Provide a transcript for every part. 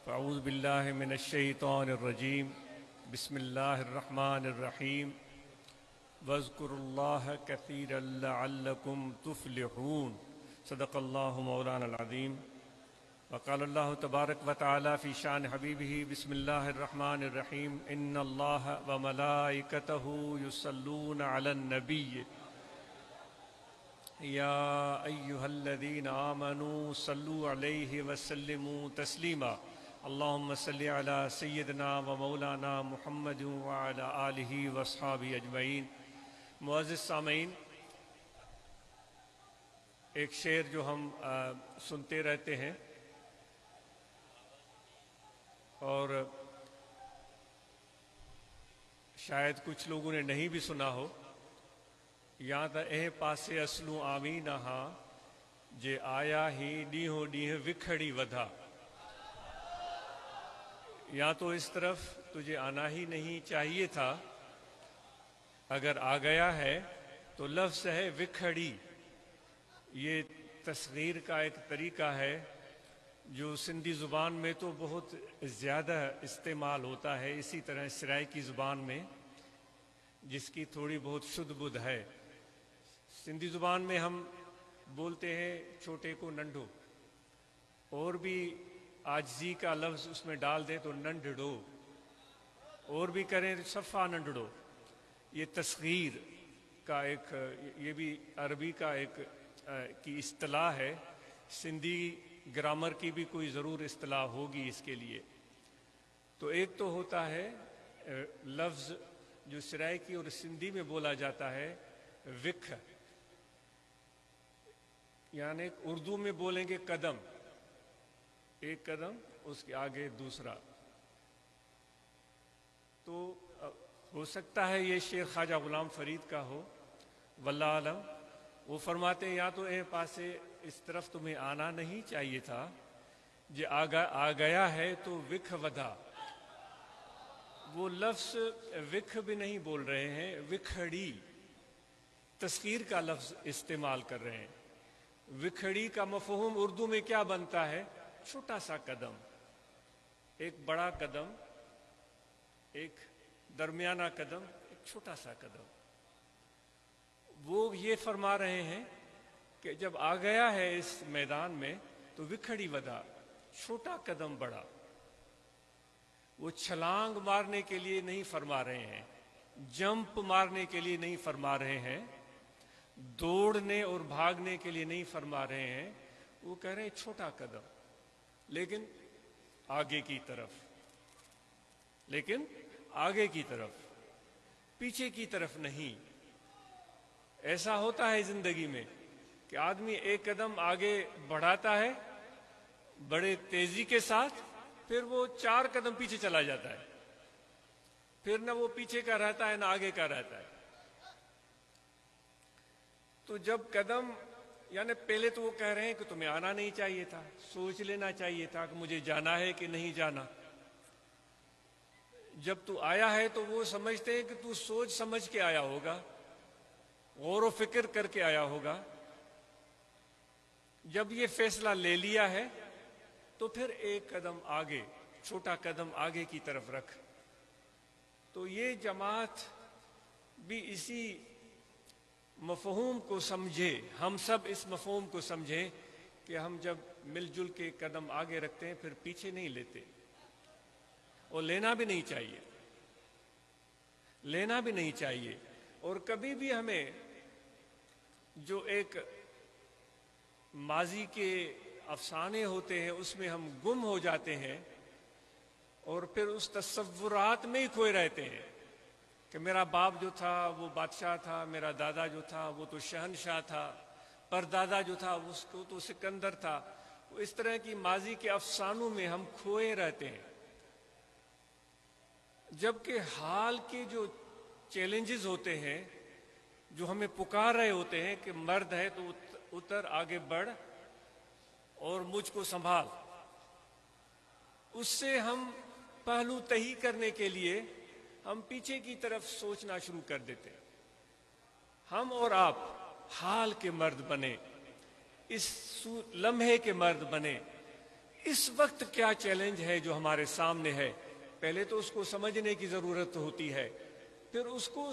أعوذ بالله من الشيطان الرجيم بسم الله الرحمن الرحيم واذكروا الله كثيرا لعلكم تفلحون صدق الله مولانا العظيم وقال الله تبارك وتعالى في شان حبيبه بسم الله الرحمن الرحيم إن الله وملائكته يصلون على النبي يا أيها الذين آمنوا صلوا عليه وسلموا تسليما اللهم صل على سيدنا ومولانا محمد وعلى آلہ واصحابہ اجمعین۔ معزز سامعین، ایک شعر جو ہم سنتے رہتے ہیں اور شاید کچھ لوگوں نے نہیں بھی سنا ہو، یا تا اے پاسے اصلوں آویں نہ ہاں جے آیا ہی ڈیہوں ڈیہ وکھڑی ودھا، یا تو اس طرف تجھے آنا ہی نہیں چاہیے تھا، اگر آ گیا ہے تو لفظ ہے وکھڑی۔ یہ تصغیر کا ایک طریقہ ہے جو سندھی زبان میں تو بہت زیادہ استعمال ہوتا ہے، اسی طرح سرائکی زبان میں جس کی تھوڑی بہت شدھ بدھ ہے۔ سندھی زبان میں ہم بولتے ہیں چھوٹے کو ننڈو، اور بھی عاجزی کا لفظ اس میں ڈال دیں تو ننڈڑو، اور بھی کریں تو صفا ننڈڑو۔ یہ تصغیر کا ایک، یہ بھی عربی کا ایک کی اصطلاح ہے، سندھی گرامر کی بھی کوئی ضرور اصطلاح ہوگی اس کے لیے۔ تو ایک تو ہوتا ہے لفظ جو سرائکی اور سندھی میں بولا جاتا ہے وکھ، یعنی اردو میں بولیں گے قدم، ایک قدم اس کے آگے دوسرا۔ تو ہو سکتا ہے یہ شعر خواجہ غلام فرید کا ہو، واللہ عالم۔ وہ فرماتے ہیں یا تو اے پاسے اس طرف تمہیں آنا نہیں چاہیے تھا، جے آ گیا ہے تو وکھ ودھا۔ وہ لفظ وکھ بھی نہیں بول رہے ہیں، وکھڑی تصغیر کا لفظ استعمال کر رہے ہیں۔ وکھڑی کا مفہوم اردو میں کیا بنتا ہے؟ چھوٹا سا قدم، ایک بڑا قدم، ایک درمیانہ قدم، ایک چھوٹا سا قدم۔ وہ یہ فرما رہے ہیں کہ جب آ گیا ہے اس میدان میں تو وکھڑی ودھا، چھوٹا قدم بڑا۔ وہ چھلانگ مارنے کے لیے نہیں فرما رہے ہیں، جمپ مارنے کے لیے نہیں فرما رہے ہیں، دوڑنے اور بھاگنے کے لیے نہیں فرما رہے ہیں۔ وہ کہہ رہے ہیں چھوٹا قدم لیکن آگے کی طرف، لیکن آگے کی طرف، پیچھے کی طرف نہیں۔ ایسا ہوتا ہے زندگی میں کہ آدمی ایک قدم آگے بڑھاتا ہے بڑے تیزی کے ساتھ، پھر وہ 4 قدم پیچھے چلا جاتا ہے، پھر نہ وہ پیچھے کا رہتا ہے نہ آگے کا رہتا ہے۔ تو جب قدم، یعنی پہلے تو وہ کہہ رہے ہیں کہ تمہیں آنا نہیں چاہیے تھا، سوچ لینا چاہیے تھا کہ مجھے جانا ہے کہ نہیں جانا۔ جب تو آیا ہے تو وہ سمجھتے ہیں کہ تو سوچ سمجھ کے آیا ہوگا، غور و فکر کر کے آیا ہوگا۔ جب یہ فیصلہ لے لیا ہے تو پھر ایک قدم آگے، چھوٹا قدم آگے کی طرف رکھ۔ تو یہ جماعت بھی اسی مفہوم کو سمجھے، ہم سب اس مفہوم کو سمجھیں کہ ہم جب مل جل کے قدم آگے رکھتے ہیں پھر پیچھے نہیں لیتے، اور لینا بھی نہیں چاہیے، لینا بھی نہیں چاہیے۔ اور کبھی بھی ہمیں جو ایک ماضی کے افسانے ہوتے ہیں اس میں ہم گم ہو جاتے ہیں اور پھر اس تصورات میں ہی کھوئے رہتے ہیں کہ میرا باپ جو تھا وہ بادشاہ تھا، میرا دادا جو تھا وہ تو شہنشاہ تھا، پردادا جو تھا اس کو تو سکندر تھا۔ اس طرح کی ماضی کے افسانوں میں ہم کھوئے رہتے ہیں، جبکہ حال کے جو چیلنجز ہوتے ہیں جو ہمیں پکار رہے ہوتے ہیں کہ مرد ہے تو اتر آگے بڑھ اور مجھ کو سنبھال، اس سے ہم پہلو تہی کرنے کے لیے ہم پیچھے کی طرف سوچنا شروع کر دیتے ہیں۔ ہم اور آپ حال کے مرد بنے، اس لمحے کے مرد بنے، اس وقت کیا چیلنج ہے جو ہمارے سامنے ہے، پہلے تو اس کو سمجھنے کی ضرورت ہوتی ہے، پھر اس کو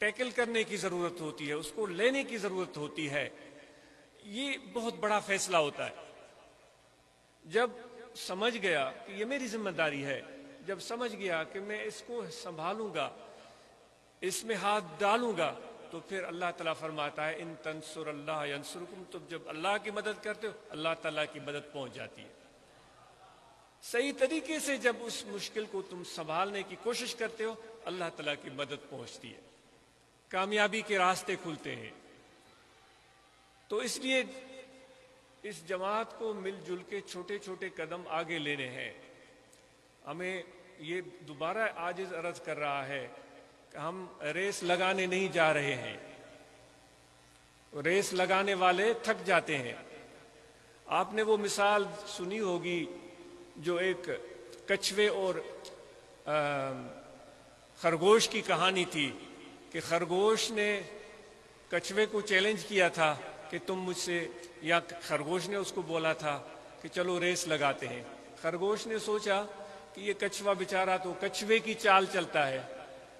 ٹیکل کرنے کی ضرورت ہوتی ہے، اس کو لینے کی ضرورت ہوتی ہے۔ یہ بہت بڑا فیصلہ ہوتا ہے۔ جب سمجھ گیا کہ یہ میری ذمہ داری ہے، جب سمجھ گیا کہ میں اس کو سنبھالوں گا، اس میں ہاتھ ڈالوں گا، تو پھر اللہ تعالیٰ فرماتا ہے ان تنصر اللہ ینصرکم، تم جب اللہ کی مدد کرتے ہو اللہ تعالیٰ کی مدد پہنچ جاتی ہے۔ صحیح طریقے سے جب اس مشکل کو تم سنبھالنے کی کوشش کرتے ہو اللہ تعالیٰ کی مدد پہنچتی ہے، کامیابی کے راستے کھلتے ہیں۔ تو اس لیے اس جماعت کو مل جل کے چھوٹے چھوٹے قدم آگے لینے ہیں۔ ہمیں یہ دوبارہ عاجز عرض کر رہا ہے کہ ہم ریس لگانے نہیں جا رہے ہیں، ریس لگانے والے تھک جاتے ہیں۔ آپ نے وہ مثال سنی ہوگی جو ایک کچھوے اور خرگوش کی کہانی تھی کہ خرگوش نے کچھوے کو چیلنج کیا تھا کہ تم مجھ سے، یا خرگوش نے اس کو بولا تھا کہ چلو ریس لگاتے ہیں۔ خرگوش نے سوچا کہ یہ کچھوا بیچارہ تو کچھوے کی چال چلتا ہے،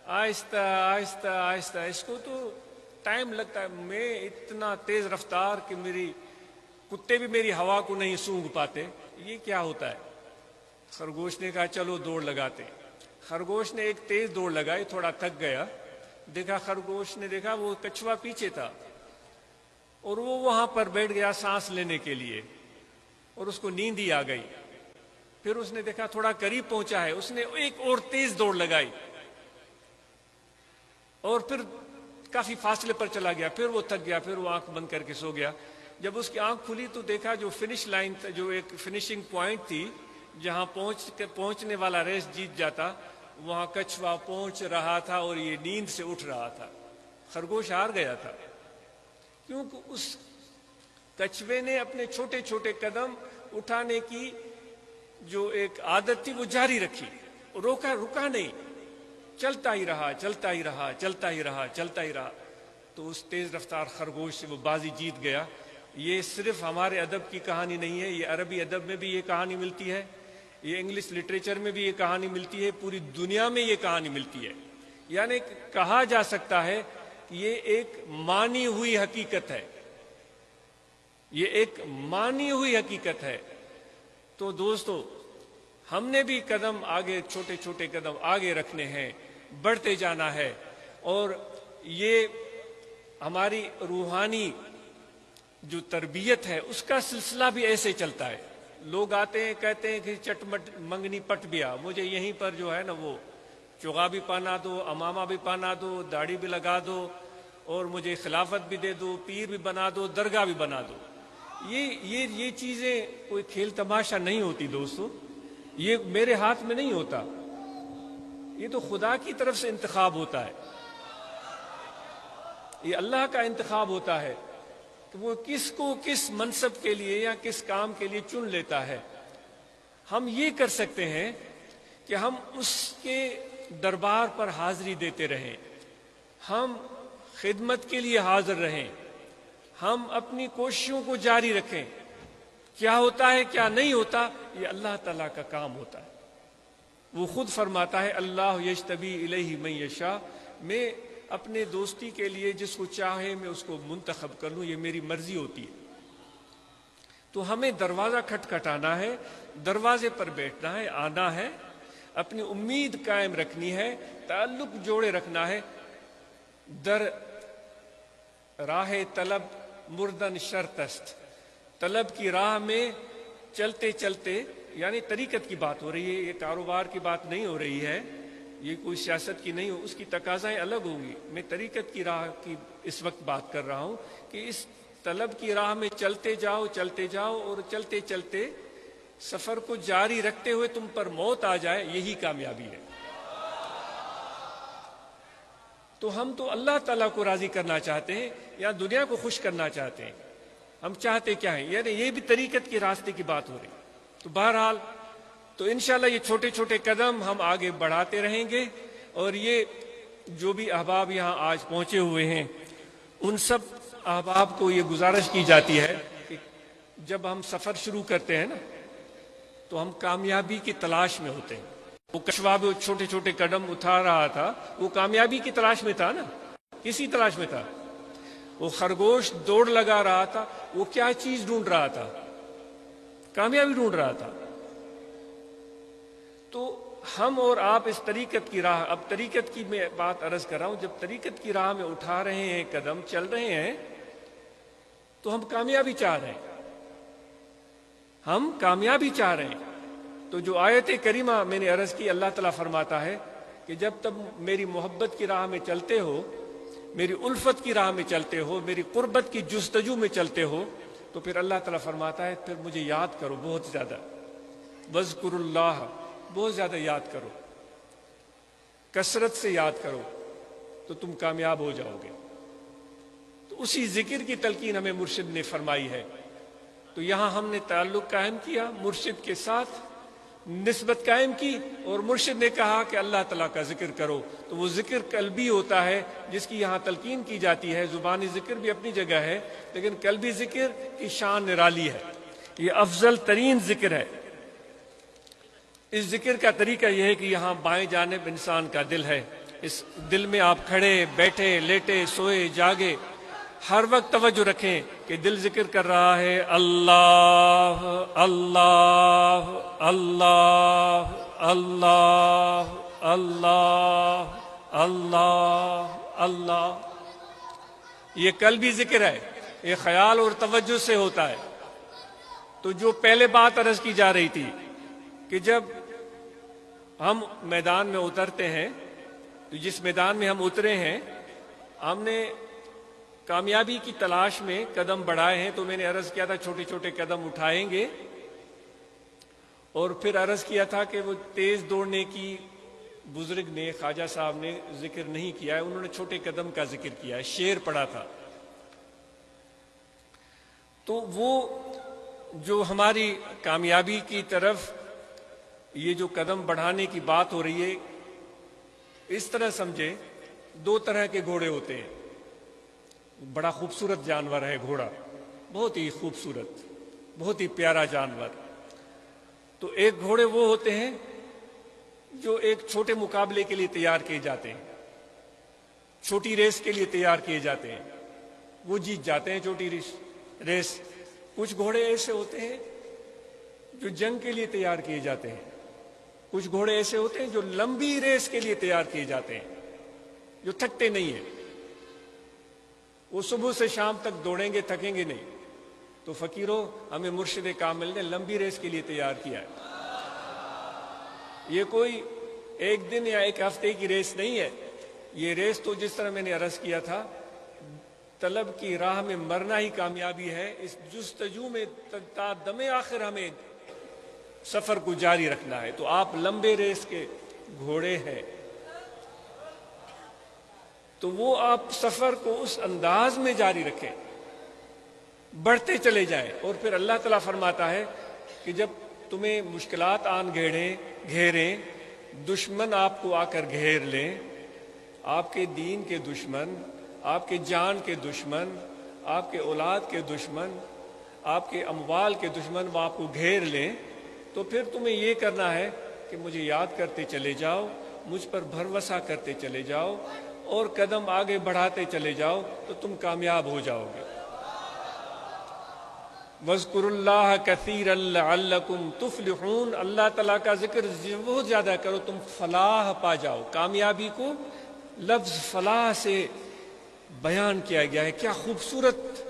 آہستہ آہستہ آہستہ، اس کو تو ٹائم لگتا ہے، میں اتنا تیز رفتار کہ میری کتے بھی میری ہوا کو نہیں سونگھ پاتے، یہ کیا ہوتا ہے؟ خرگوش نے کہا چلو دوڑ لگاتے۔ خرگوش نے ایک تیز دوڑ لگائی، تھوڑا تھک گیا، دیکھا خرگوش نے دیکھا وہ کچھوا پیچھے تھا اور وہ وہاں پر بیٹھ گیا سانس لینے کے لیے، اور اس کو نیند ہی آ گئی۔ پھر اس نے دیکھا تھوڑا قریب پہنچا ہے، اس نے ایک اور تیز دوڑ لگائی اور پھر کافی فاصلے پر چلا گیا، پھر وہ تھک گیا، پھر وہ آنکھ بند کر کے سو گیا۔ جب اس کی آنکھ کھلی تو دیکھا جو فنش لائن، جو ایک فنشنگ پوائنٹ تھی جہاں پہنچنے والا ریس جیت جاتا، وہاں کچھوا پہنچ رہا تھا اور یہ نیند سے اٹھ رہا تھا۔ خرگوش ہار گیا تھا کیونکہ اس کچھوے نے اپنے چھوٹے چھوٹے قدم اٹھانے کی جو ایک عادت تھی وہ جاری رکھی، رکا نہیں، چلتا ہی رہا چلتا ہی رہا چلتا ہی رہا چلتا ہی رہا، تو اس تیز رفتار خرگوش سے وہ بازی جیت گیا۔ یہ صرف ہمارے ادب کی کہانی نہیں ہے، یہ عربی ادب میں بھی یہ کہانی ملتی ہے، یہ انگلش لٹریچر میں بھی یہ کہانی ملتی ہے، پوری دنیا میں یہ کہانی ملتی ہے۔ یعنی کہا جا سکتا ہے کہ یہ ایک مانی ہوئی حقیقت ہے، یہ ایک مانی ہوئی حقیقت ہے۔ تو دوستو، ہم نے بھی قدم آگے، چھوٹے چھوٹے قدم آگے رکھنے ہیں، بڑھتے جانا ہے، اور یہ ہماری روحانی جو تربیت ہے اس کا سلسلہ بھی ایسے چلتا ہے۔ لوگ آتے ہیں کہتے ہیں کہ چٹ مٹ منگنی پٹ بیا، مجھے یہیں پر جو ہے نا وہ چوغا بھی پہنا دو، امامہ بھی پہنا دو، داڑھی بھی لگا دو، اور مجھے خلافت بھی دے دو، پیر بھی بنا دو، درگاہ بھی بنا دو۔ یہ چیزیں کوئی کھیل تماشا نہیں ہوتی دوستو، یہ میرے ہاتھ میں نہیں ہوتا، یہ تو خدا کی طرف سے انتخاب ہوتا ہے، یہ اللہ کا انتخاب ہوتا ہے کہ وہ کس کو کس منصب کے لیے یا کس کام کے لیے چن لیتا ہے۔ ہم یہ کر سکتے ہیں کہ ہم اس کے دربار پر حاضری دیتے رہیں، ہم خدمت کے لیے حاضر رہیں، ہم اپنی کوششوں کو جاری رکھیں۔ کیا ہوتا ہے کیا نہیں ہوتا یہ اللہ تعالیٰ کا کام ہوتا ہے۔ وہ خود فرماتا ہے اللہ یجتبی الیہ من یشاء، میں اپنے دوستی کے لیے جس کو چاہے میں اس کو منتخب کر لوں، یہ میری مرضی ہوتی ہے۔ تو ہمیں دروازہ کھٹکھٹانا ہے، دروازے پر بیٹھنا ہے، آنا ہے، اپنی امید قائم رکھنی ہے، تعلق جوڑے رکھنا ہے۔ در راہ طلب مردن شرط است، طلب کی راہ میں چلتے چلتے، یعنی طریقت کی بات ہو رہی ہے، یہ کاروبار کی بات نہیں ہو رہی ہے، یہ کوئی سیاست کی نہیں ہو، اس کی تقاضائیں الگ ہوں گی۔ میں طریقت کی راہ کی اس وقت بات کر رہا ہوں کہ اس طلب کی راہ میں چلتے جاؤ اور چلتے چلتے سفر کو جاری رکھتے ہوئے تم پر موت آ جائے، یہی کامیابی ہے۔ تو ہم تو اللہ تعالیٰ کو راضی کرنا چاہتے ہیں یا دنیا کو خوش کرنا چاہتے ہیں؟ ہم چاہتے کیا ہیں؟ یعنی یہ بھی طریقت کے راستے کی بات ہو رہی۔ تو بہرحال تو انشاءاللہ یہ چھوٹے چھوٹے قدم ہم آگے بڑھاتے رہیں گے، اور یہ جو بھی احباب یہاں آج پہنچے ہوئے ہیں ان سب احباب کو یہ گزارش کی جاتی ہے کہ جب ہم سفر شروع کرتے ہیں نا تو ہم کامیابی کی تلاش میں ہوتے ہیں. وہ کشوا بھی چھوٹے چھوٹے قدم اٹھا رہا تھا، وہ کامیابی کی تلاش میں تھا نا، کسی تلاش میں تھا. وہ خرگوش دوڑ لگا رہا تھا، وہ کیا چیز ڈھونڈ رہا تھا؟ کامیابی ڈھونڈ رہا تھا. تو ہم اور آپ اس طریقت کی راہ، اب طریقت کی میں بات عرض کر رہا ہوں، جب طریقت کی راہ میں اٹھا رہے ہیں قدم، چل رہے ہیں، تو ہم کامیابی چاہ رہے ہیں، ہم کامیابی چاہ رہے ہیں. تو جو آیت کریمہ میں نے عرض کی، اللہ تعالیٰ فرماتا ہے کہ جب تک میری محبت کی راہ میں چلتے ہو، میری الفت کی راہ میں چلتے ہو، میری قربت کی جستجو میں چلتے ہو، تو پھر اللہ تعالیٰ فرماتا ہے پھر مجھے یاد کرو بہت زیادہ. وَاذْكُرُوا اللَّهَ، بہت زیادہ یاد کرو، کثرت سے یاد کرو، تو تم کامیاب ہو جاؤ گے. تو اسی ذکر کی تلقین ہمیں مرشد نے فرمائی ہے. تو یہاں ہم نے تعلق قائم کیا مرشد کے ساتھ، نسبت قائم کی، اور مرشد نے کہا کہ اللہ تعالیٰ کا ذکر کرو. تو وہ ذکر قلبی ہوتا ہے جس کی یہاں تلقین کی جاتی ہے. زبانی ذکر بھی اپنی جگہ ہے، لیکن قلبی ذکر کی شان نرالی ہے، یہ افضل ترین ذکر ہے. اس ذکر کا طریقہ یہ ہے کہ یہاں بائیں جانب انسان کا دل ہے. اس دل میں آپ کھڑے بیٹھے لیٹے سوئے جاگے ہر وقت توجہ رکھیں کہ دل ذکر کر رہا ہے اللہ اللہ اللہ اللہ اللہ اللہ اللہ. یہ قلبی ذکر ہے، یہ خیال اور توجہ سے ہوتا ہے. تو جو پہلے بات عرض کی جا رہی تھی کہ جب ہم میدان میں اترتے ہیں، تو جس میدان میں ہم اترے ہیں، ہم نے کامیابی کی تلاش میں قدم بڑھائے ہیں. تو میں نے عرض کیا تھا چھوٹے چھوٹے قدم اٹھائیں گے، اور پھر عرض کیا تھا کہ وہ تیز دوڑنے کی بزرگ نے، خواجہ صاحب نے ذکر نہیں کیا ہے، انہوں نے چھوٹے قدم کا ذکر کیا ہے، شعر پڑھا تھا. تو وہ جو ہماری کامیابی کی طرف یہ جو قدم بڑھانے کی بات ہو رہی ہے، اس طرح سمجھے دو طرح کے گھوڑے ہوتے ہیں. بڑا خوبصورت جانور ہے گھوڑا، بہت ہی خوبصورت، بہت ہی پیارا جانور. تو ایک گھوڑے وہ ہوتے ہیں جو ایک چھوٹے مقابلے کے لیے تیار کیے جاتے ہیں، چھوٹی ریس کے لیے تیار کیے جاتے ہیں، وہ جیت جاتے ہیں چھوٹی ریس. کچھ گھوڑے ایسے ہوتے ہیں جو جنگ کے لیے تیار کیے جاتے ہیں، کچھ گھوڑے ایسے ہوتے ہیں جو لمبی ریس کے لیے تیار کیے جاتے ہیں، جو تھکتے نہیں ہیں. وہ صبح سے شام تک دوڑیں گے، تھکیں گے نہیں. تو فقیروں، ہمیں مرشد کامل نے لمبی ریس کے لیے تیار کیا ہے. یہ کوئی ایک دن یا ایک ہفتے کی ریس نہیں ہے. یہ ریس تو جس طرح میں نے عرض کیا تھا، طلب کی راہ میں مرنا ہی کامیابی ہے. اس جستجو میں تا دم آخر ہمیں سفر کو جاری رکھنا ہے. تو آپ لمبے ریس کے گھوڑے ہیں، تو وہ آپ سفر کو اس انداز میں جاری رکھیں، بڑھتے چلے جائیں. اور پھر اللہ تعالیٰ فرماتا ہے کہ جب تمہیں مشکلات آن گھیریں، دشمن آپ کو آ کر گھیر لیں، آپ کے دین کے دشمن، آپ کے جان کے دشمن، آپ کے اولاد کے دشمن، آپ کے اموال کے دشمن وہ آپ کو گھیر لیں، تو پھر تمہیں یہ کرنا ہے کہ مجھے یاد کرتے چلے جاؤ، مجھ پر بھروسہ کرتے چلے جاؤ، اور قدم آگے بڑھاتے چلے جاؤ، تو تم کامیاب ہو جاؤ گے. وَاذْكُرُوا اللَّهَ كَثِيرًا لَعَلَّكُمْ تُفْلِحُونَ. اللہ تعالیٰ کا ذکر بہت زیادہ کرو، تم فلاح پا جاؤ. کامیابی کو لفظ فلاح سے بیان کیا گیا ہے. کیا خوبصورت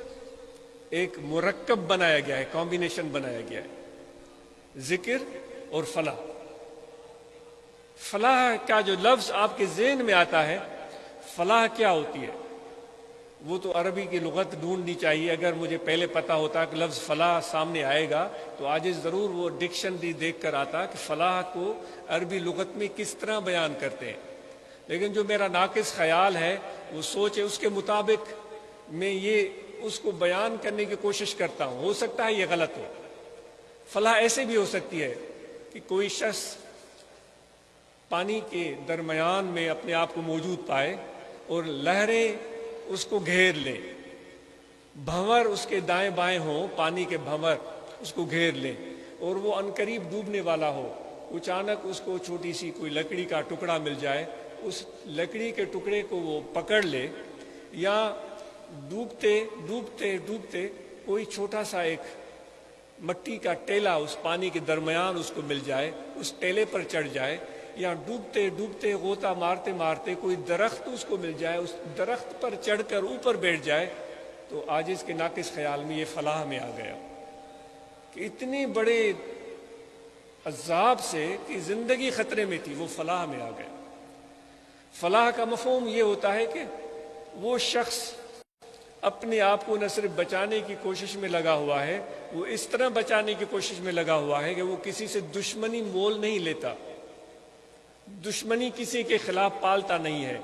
ایک مرکب بنایا گیا ہے، کمبینیشن بنایا گیا ہے، ذکر اور فلاح. فلاح کا جو لفظ آپ کے ذہن میں آتا ہے، فلاح کیا ہوتی ہے، وہ تو عربی کی لغت ڈھونڈنی چاہیے. اگر مجھے پہلے پتا ہوتا کہ لفظ فلاح سامنے آئے گا تو آج ضرور وہ ڈکشنری دیکھ کر آتا کہ فلاح کو عربی لغت میں کس طرح بیان کرتے ہیں. لیکن جو میرا ناقص خیال ہے، وہ سوچ ہے، اس کے مطابق میں یہ اس کو بیان کرنے کی کوشش کرتا ہوں. ہو سکتا ہے یہ غلط ہو. فلاح ایسے بھی ہو سکتی ہے کہ کوئی شخص پانی کے درمیان میں اپنے آپ کو موجود پائے اور لہریں اس کو گھیر لیں، بھنور اس کے دائیں بائیں ہوں، پانی کے بھنور اس کو گھیر لیں، اور وہ عنقریب ڈوبنے والا ہو، اچانک اس کو چھوٹی سی کوئی لکڑی کا ٹکڑا مل جائے، اس لکڑی کے ٹکڑے کو وہ پکڑ لے، یا ڈوبتے ڈوبتے ڈوبتے کوئی چھوٹا سا ایک مٹی کا ٹیلا اس پانی کے درمیان اس کو مل جائے، اس ٹیلے پر چڑھ جائے، یا ڈوبتے ڈوبتے غوطہ مارتے مارتے کوئی درخت اس کو مل جائے، اس درخت پر چڑھ کر اوپر بیٹھ جائے، تو عاجز کے ناقص خیال میں یہ فلاح میں آ گیا کہ اتنے بڑے عذاب سے کہ زندگی خطرے میں تھی، وہ فلاح میں آ گیا۔ فلاح کا مفہوم یہ ہوتا ہے کہ وہ شخص اپنے آپ کو نہ صرف بچانے کی کوشش میں لگا ہوا ہے، وہ اس طرح بچانے کی کوشش میں لگا ہوا ہے کہ وہ کسی سے دشمنی مول نہیں لیتا، دشمنی کسی کے خلاف پالتا نہیں ہے،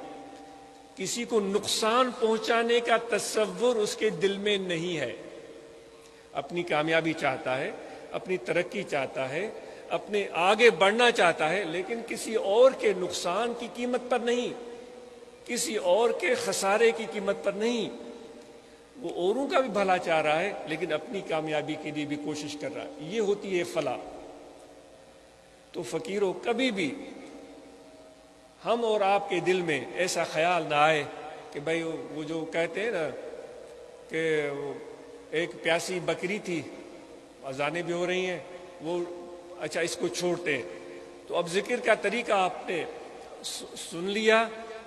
کسی کو نقصان پہنچانے کا تصور اس کے دل میں نہیں ہے، اپنی کامیابی چاہتا ہے، اپنی ترقی چاہتا ہے، اپنے آگے بڑھنا چاہتا ہے، لیکن کسی اور کے نقصان کی قیمت پر نہیں، کسی اور کے خسارے کی قیمت پر نہیں۔ وہ اوروں کا بھی بھلا چاہ رہا ہے لیکن اپنی کامیابی کے لیے بھی کوشش کر رہا ہے، یہ ہوتی ہے فلاح۔ تو فقیروں، کبھی بھی ہم اور آپ کے دل میں ایسا خیال نہ آئے کہ بھائی وہ جو کہتے ہیں نا کہ ایک پیاسی بکری تھی، اذانیں بھی ہو رہی ہیں، وہ اچھا اس کو چھوڑتے ہیں۔ تو اب ذکر کا طریقہ آپ نے سن لیا،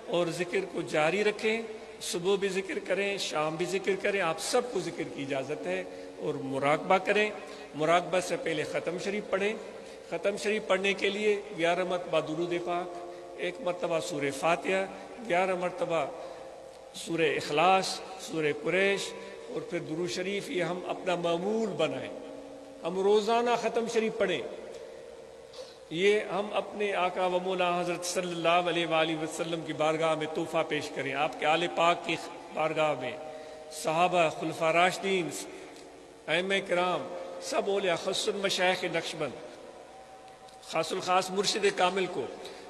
اور ذکر کو جاری رکھیں، صبح بھی ذکر کریں، شام بھی ذکر کریں، آپ سب کو ذکر کی اجازت ہے، اور مراقبہ کریں۔ مراقبہ سے پہلے ختم شریف پڑھیں، ختم شریف پڑھنے کے لیے 11 مرتبہ درود پاک، 1 مرتبہ سورہ فاتحہ، 11 مرتبہ سورہ اخلاص، سورہ قریش، اور پھر درود شریف، یہ ہم اپنا معمول بنائیں، ہم روزانہ ختم شریف پڑھیں، یہ ہم اپنے آقا و مولا حضرت صلی اللہ علیہ وآلہ وسلم کی بارگاہ میں تحفہ پیش کریں، آپ کے آل پاک کی بارگاہ میں، صحابہ، خلفاء راشدین، ائمہ کرام، سب اولیاء، خصوص مشائخ نقشبند، خاص الخاص مرشد کامل کو،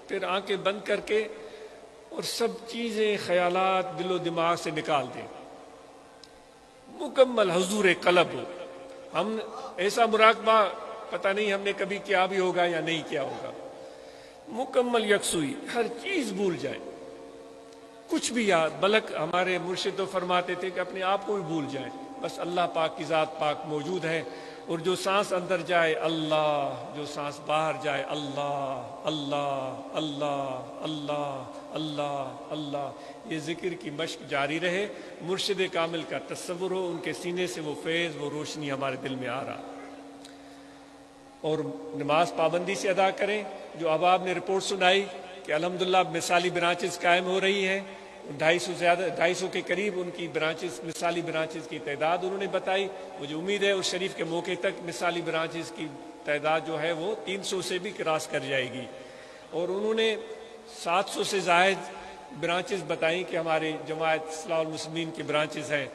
پھر آنکھیں بند کر کے اور سب چیزیں، خیالات دل و دماغ سے نکال دیں، مکمل حضور قلب ہو۔ ہم ایسا مراقبہ پتہ نہیں ہم نے کبھی کیا بھی ہوگا یا نہیں کیا ہوگا، مکمل یکسوئی، ہر چیز بھول جائیں، کچھ بھی یاد، بلک ہمارے مرشد تو فرماتے تھے کہ اپنے آپ کو بھی بھول جائیں، بس اللہ پاک کی ذات پاک موجود ہے، اور جو سانس اندر جائے اللہ، جو سانس باہر جائے اللہ، اللہ اللہ اللہ اللہ اللہ، یہ ذکر کی مشق جاری رہے، مرشد کامل کا تصور ہو، ان کے سینے سے وہ فیض، وہ روشنی ہمارے دل میں آ رہا، اور نماز پابندی سے ادا کریں۔ جو اب آپ نے رپورٹ سنائی کہ الحمدللہ مثالی برانچز قائم ہو رہی ہیں، 250 کے قریب ان کی برانچز، مثالی برانچز کی تعداد انہوں نے بتائی، مجھے امید ہے اس شریف کے موقع تک مثالی برانچز کی تعداد جو ہے وہ 300 سے بھی کراس کر جائے گی، اور انہوں نے 700 سے زائد برانچز بتائیں کہ ہماری جماعت اصلاح المسلمین کی برانچز ہیں،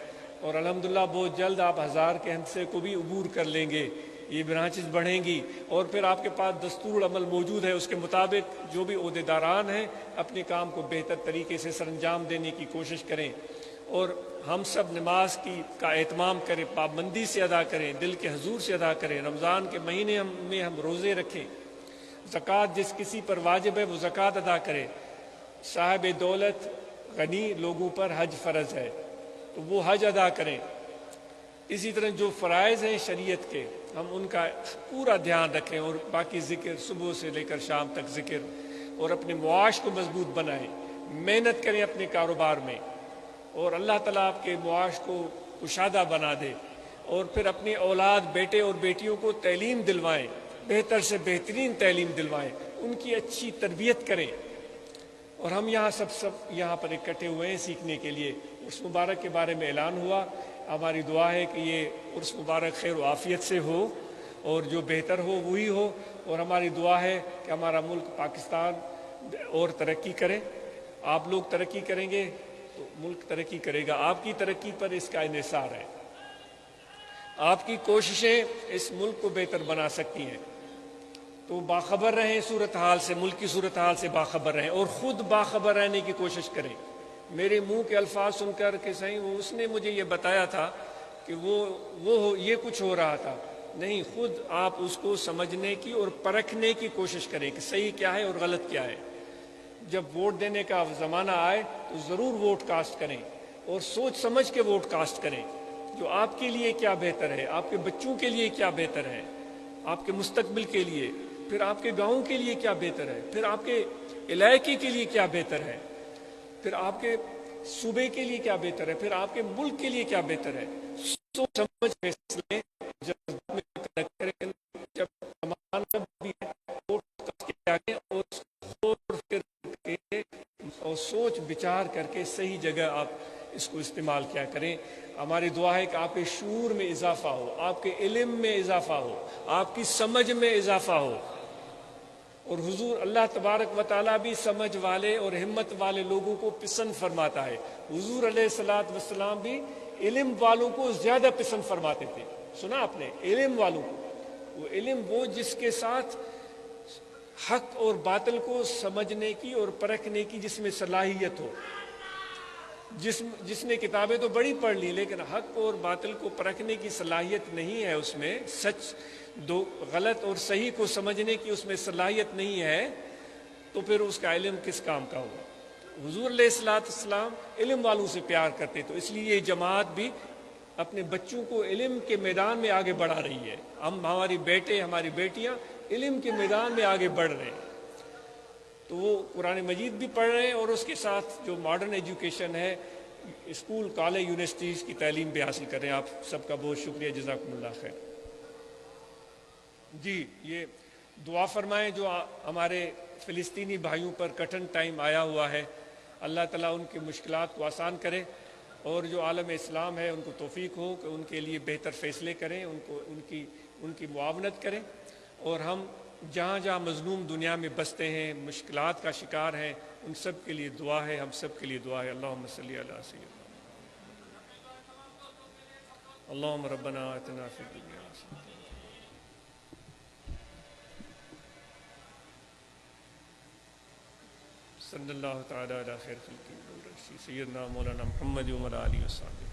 اور الحمدللہ بہت جلد آپ 1000 کے ہندسے کو بھی عبور کر لیں گے، یہ برانچز بڑھیں گی، اور پھر آپ کے پاس دستور عمل موجود ہے، اس کے مطابق جو بھی عہدیداران ہیں اپنے کام کو بہتر طریقے سے سر انجام دینے کی کوشش کریں، اور ہم سب نماز کا اہتمام کریں، پابندی سے ادا کریں، دل کے حضور سے ادا کریں، رمضان کے مہینے میں ہم روزے رکھیں، زکوٰۃ جس کسی پر واجب ہے وہ زکوٰۃ ادا کرے، صاحب دولت غنی لوگوں پر حج فرض ہے تو وہ حج ادا کریں، اسی طرح جو فرائض ہیں شریعت کے ہم ان کا پورا دھیان رکھیں، اور باقی ذکر صبح سے لے کر شام تک ذکر، اور اپنے معاش کو مضبوط بنائیں، محنت کریں اپنے کاروبار میں، اور اللہ تعالیٰ آپ کے معاش کو کشادہ بنا دے، اور پھر اپنی اولاد، بیٹے اور بیٹیوں کو تعلیم دلوائیں، بہتر سے بہترین تعلیم دلوائیں، ان کی اچھی تربیت کریں، اور ہم یہاں سب یہاں پر اکٹھے ہوئے ہیں سیکھنے کے لیے۔ عرس مبارک کے بارے میں اعلان ہوا، ہماری دعا ہے کہ یہ عرس مبارک خیر و عافیت سے ہو، اور جو بہتر ہو وہی ہو، اور ہماری دعا ہے کہ ہمارا ملک پاکستان اور ترقی کرے، آپ لوگ ترقی کریں گے تو ملک ترقی کرے گا، آپ کی ترقی پر اس کا انحصار ہے، آپ کی کوششیں اس ملک کو بہتر بنا سکتی ہیں، تو باخبر رہیں صورتحال سے، ملک کی صورتحال سے باخبر رہیں، اور خود باخبر رہنے کی کوشش کریں۔ میرے منہ کے الفاظ سن کر کہ صحیح اس نے مجھے یہ بتایا تھا کہ وہ یہ کچھ ہو رہا تھا، نہیں، خود آپ اس کو سمجھنے کی اور پرکھنے کی کوشش کریں کہ صحیح کیا ہے اور غلط کیا ہے۔ جب ووٹ دینے کا زمانہ آئے تو ضرور ووٹ کاسٹ کریں اور سوچ سمجھ کے ووٹ کاسٹ کریں، جو آپ کے لیے کیا بہتر ہے، آپ کے بچوں کے لیے کیا بہتر ہے، آپ کے مستقبل کے لیے، پھر آپ کے گاؤں کے لیے کیا بہتر ہے، پھر آپ کے علاقے کے لیے کیا بہتر ہے، پھر آپ کے صوبے کے لیے کیا بہتر ہے، پھر آپ کے ملک کے لیے کیا بہتر ہے۔ سوچ سمجھ فیصلے کریں، جب ضمانت بھی ہے ووٹ کیا کریں اور غور فکر کے اور سوچ بچار کر کے صحیح جگہ آپ اس کو استعمال کیا کریں۔ ہماری دعا ہے کہ آپ کے شعور میں اضافہ ہو، آپ کے علم میں اضافہ ہو، آپ کی سمجھ میں اضافہ ہو، اور حضور اللہ تبارک و تعالیٰ بھی سمجھ والے اور ہمت والے لوگوں کو پسند فرماتا ہے۔ حضور علیہ الصلوۃ والسلام بھی علم والوں کو زیادہ پسند فرماتے تھے۔ سنا آپ نے، علم والوں کو، وہ علم وہ جس کے ساتھ حق اور باطل کو سمجھنے کی اور پرکھنے کی جس میں صلاحیت ہو، جس نے کتابیں تو بڑی پڑھ لی لیکن حق اور باطل کو پرکھنے کی صلاحیت نہیں ہے، اس میں سچ دو غلط اور صحیح کو سمجھنے کی اس میں صلاحیت نہیں ہے، تو پھر اس کا علم کس کام کا ہوگا۔ حضور علیہ الصلوۃ والسلام علم والوں سے پیار کرتے، تو اس لیے یہ جماعت بھی اپنے بچوں کو علم کے میدان میں آگے بڑھا رہی ہے۔ ہماری بیٹے، ہماری بیٹیاں علم کے میدان میں آگے بڑھ رہے ہیں، تو وہ قرآن مجید بھی پڑھ رہے ہیں اور اس کے ساتھ جو ماڈرن ایجوکیشن ہے، اسکول، کالج، یونیورسٹیز کی تعلیم بھی حاصل کر رہے ہیں۔ آپ سب کا بہت شکریہ، جزاکم اللہ خیر۔ جی، یہ دعا فرمائیں جو ہمارے فلسطینی بھائیوں پر کٹھن ٹائم آیا ہوا ہے، اللہ تعالیٰ ان کی مشکلات کو آسان کرے، اور جو عالم اسلام ہے ان کو توفیق ہو کہ ان کے لیے بہتر فیصلے کریں، ان کی معاونت کریں، اور ہم جہاں جہاں مظلوم دنیا میں بستے ہیں، مشکلات کا شکار ہیں، ان سب کے لیے دعا ہے، ہم سب کے لیے دعا ہے۔ اللہم صلی علی سیدنا اللہم ربنا آتنا فی الدنیا حسنۃ صلی اللہ تعالی علی خیر خلقہ سیدنا مولانا محمد و علی وصحبہ۔